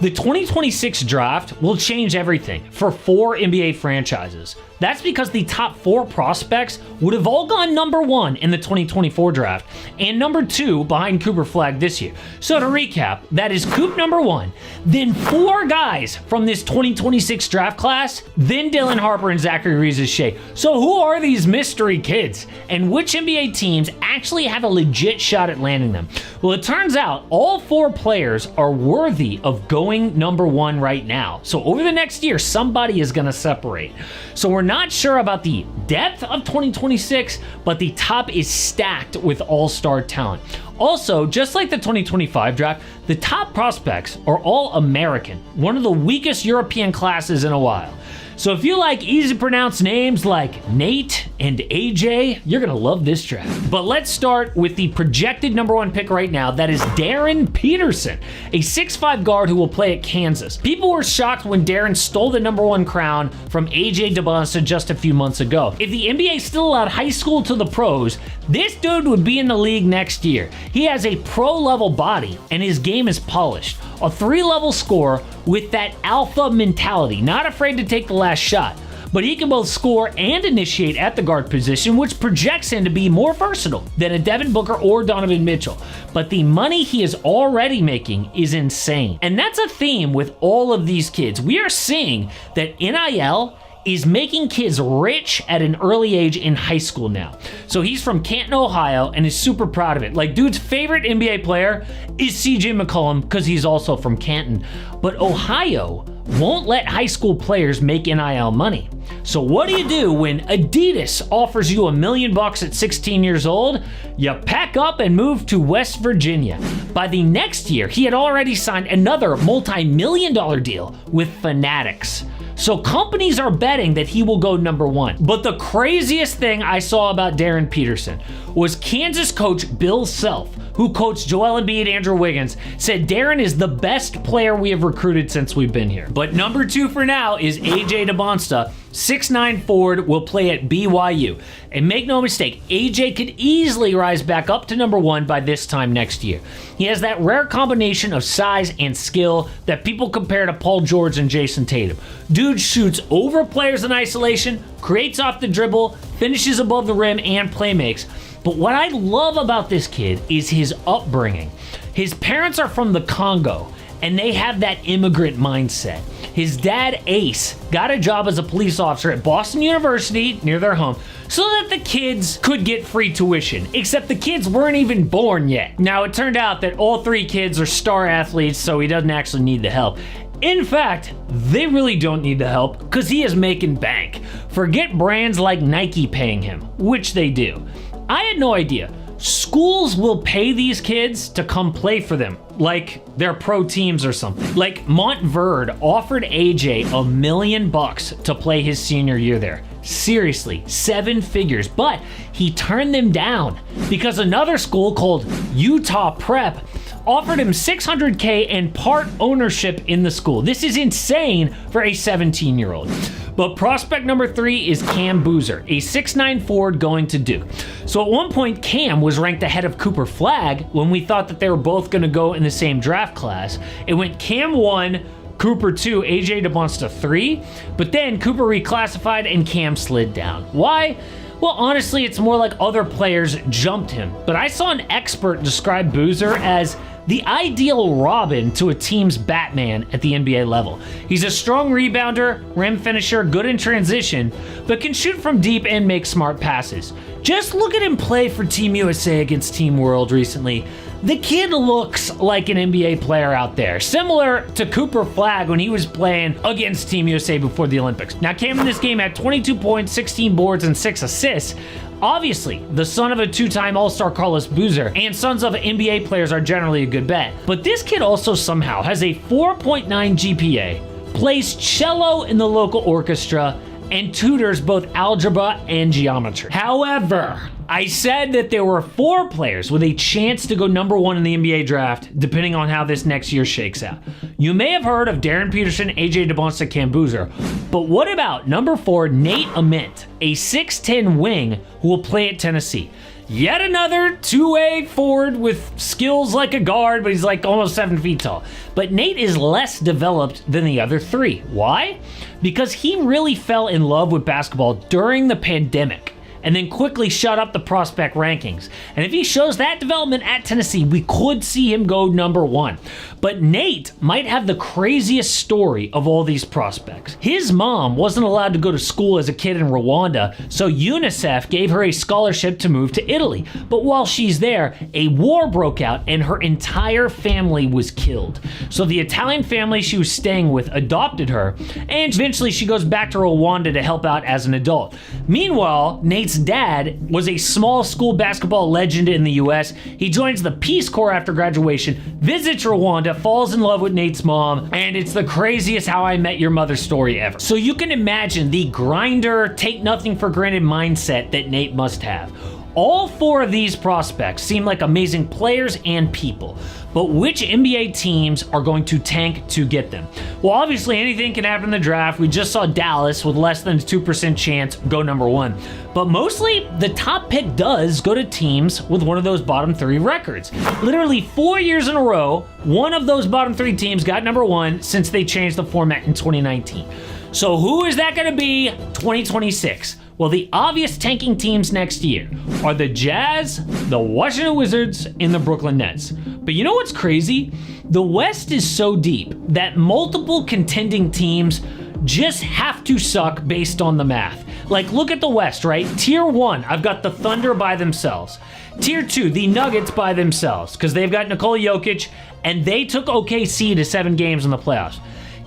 The 2026 draft will change everything for 4 NBA franchises. That's because the top 4 prospects would have all gone number 1 in the 2024 draft and number 2 behind Cooper Flagg this year. So to recap, that is Coop number 1, then 4 guys from this 2026 draft class, then Dylan Harper and Zachary Reeves-Shea. So who are these mystery kids? And which NBA teams actually have a legit shot at landing them? Well, it turns out all 4 players are worthy of going number 1 right now. So over the next year, somebody is going to separate. So we're not sure about the depth of 2026, but the top is stacked with all-star talent. Also, just like the 2025 draft, the top prospects are all American, one of the weakest European classes in a while. So if you like easy to pronounce names like Nate and AJ, you're gonna love this draft. But let's start with the projected number 1 pick right now. That is Darryn Peterson, a 6'5" guard who will play at Kansas. People were shocked when Darryn stole the number 1 crown from AJ dybansta just a few months ago. If the NBA still allowed high school to the pros, this dude would be in the league next year. He has a pro-level body and his game is polished. A 3-level scorer with that alpha mentality, not afraid to take the last shot. But he can both score and initiate at the guard position, which projects him to be more versatile than a Devin Booker or Donovan Mitchell. But the money he is already making is insane. And that's a theme with all of these kids. We are seeing that NIL is making kids rich at an early age in high school now. So he's from Canton, Ohio, and is super proud of it. Like, dude's favorite NBA player is CJ McCollum because he's also from Canton. But Ohio won't let high school players make NIL money. So what do when Adidas offers you $1 million at 16 years old? You pack up and move to West Virginia. By the next year, he had already signed another multi-million-dollar deal with Fanatics. So companies are betting that he will go number 1. But the craziest thing I saw about Darryn Peterson was Kansas coach Bill Self, who coached Joel Embiid, Andrew Wiggins, said Darryn is the best player we have recruited since we've been here. But number 2 for now is AJ dybansta, 6'9" forward, will play at BYU. And make no mistake, AJ could easily rise back up to number 1 by this time next year. He has that rare combination of size and skill that people compare to Paul George and Jason Tatum. Dude shoots over players in isolation, creates off the dribble, finishes above the rim, and playmakes. But what I love about this kid is his upbringing. His parents are from the Congo, and they have that immigrant mindset. His dad, Ace, got a job as a police officer at Boston University near their home so that the kids could get free tuition, except the kids weren't even born yet. Now, it turned out that all 3 kids are star athletes, so he doesn't actually need the help. In fact, they really don't need the help because he is making bank. Forget brands like Nike paying him, which they do. I had no idea. Schools will pay these kids to come play for them, like they're pro teams or something. Like Montverde offered AJ $1 million to play his senior year there. Seriously, 7 figures, but he turned them down because another school called Utah Prep offered him $600K and part ownership in the school. This is insane for a 17-year-old. But prospect number 3 is Cam Boozer, a 6'9" forward going to Duke. So at one point, Cam was ranked ahead of Cooper Flagg when we thought that they were both going to go in the same draft class. It went Cam 1, Cooper 2, AJ dybansta 3, but then Cooper reclassified and Cam slid down. Why? Well, honestly, it's more like other players jumped him. But I saw an expert describe Boozer as the ideal Robin to a team's Batman at the NBA level. He's a strong rebounder, rim finisher, good in transition, but can shoot from deep and make smart passes. Just look at him play for Team USA against Team World recently. The kid looks like an NBA player out there, similar to Cooper Flagg when he was playing against Team USA before the Olympics. Now, Cam in this game had 22 points, 16 boards, and 6 assists. Obviously, the son of a 2-time All-Star Carlos Boozer, and sons of NBA players are generally a good bet. But this kid also somehow has a 4.9 GPA, plays cello in the local orchestra, and tutors both algebra and geometry. However, I said that there were 4 players with a chance to go number 1 in the NBA draft, depending on how this next year shakes out. You may have heard of Darryn Peterson, AJ dybansta, Cam Boozer, but what about number 4, Nate Ament, a 6'10" wing who will play at Tennessee? Yet another two-way forward with skills like a guard, but he's like almost 7 feet tall. But Nate is less developed than the other three. Why? Because he really fell in love with basketball during the pandemic, and then quickly shut up the prospect rankings. And if he shows that development at Tennessee, we could see him go number 1. But Nate might have the craziest story of all these prospects. His mom wasn't allowed to go to school as a kid in Rwanda, so UNICEF gave her a scholarship to move to Italy. But while she's there, a war broke out and her entire family was killed. So the Italian family she was staying with adopted her, and eventually she goes back to Rwanda to help out as an adult. Meanwhile, Nate's dad was a small school basketball legend in the US. He joins the Peace Corps after graduation, visits Rwanda, falls in love with Nate's mom, and it's the craziest How I Met Your Mother story ever. So you can imagine the grinder, take nothing for granted mindset that Nate must have. All 4 of these prospects seem like amazing players and people, but which NBA teams are going to tank to get them? Well, obviously anything can happen in the draft. We just saw Dallas with less than a 2% chance go number 1. But mostly the top pick does go to teams with one of those bottom 3 records. Literally 4 years in a row, one of those bottom 3 teams got number 1 since they changed the format in 2019. So who is that going to be 2026? Well, the obvious tanking teams next year are the Jazz, the Washington Wizards, and the Brooklyn Nets. But you know what's crazy? The West is so deep that multiple contending teams just have to suck based on the math. Like, look at the West, right? Tier 1, I've got the Thunder by themselves. Tier 2, the Nuggets by themselves, because they've got Nikola Jokic, and they took OKC to 7 games in the playoffs.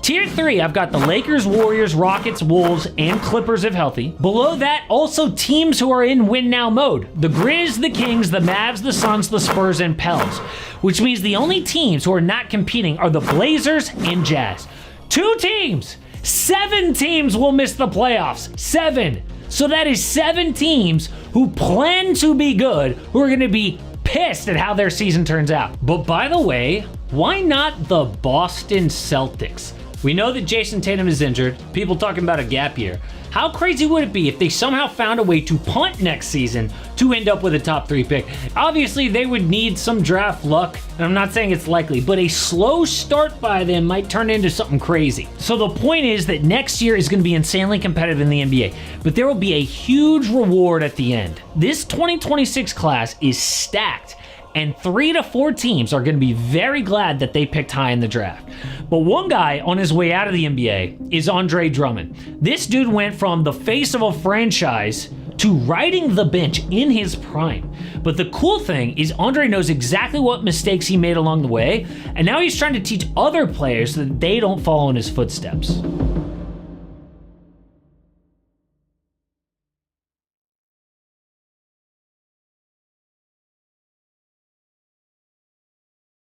Tier 3, I've got the Lakers, Warriors, Rockets, Wolves, and Clippers if healthy. Below that, also teams who are in win-now mode. The Grizz, the Kings, the Mavs, the Suns, the Spurs, and Pels. Which means the only teams who are not competing are the Blazers and Jazz. 2 teams! 7 teams will miss the playoffs. 7! So that is 7 teams who plan to be good, who are going to be pissed at how their season turns out. But by the way, why not the Boston Celtics? We know that Jason Tatum is injured, people talking about a gap year. How crazy would it be if they somehow found a way to punt next season to end up with a top 3 pick? Obviously, they would need some draft luck, and I'm not saying it's likely, but a slow start by them might turn into something crazy. So the point is that next year is going to be insanely competitive in the NBA, but there will be a huge reward at the end. This 2026 class is stacked, and 3 to 4 teams are going to be very glad that they picked high in the draft. But one guy on his way out of the NBA is Andre Drummond. This dude went from the face of a franchise to riding the bench in his prime. But the cool thing is Andre knows exactly what mistakes he made along the way, and now he's trying to teach other players so that they don't follow in his footsteps.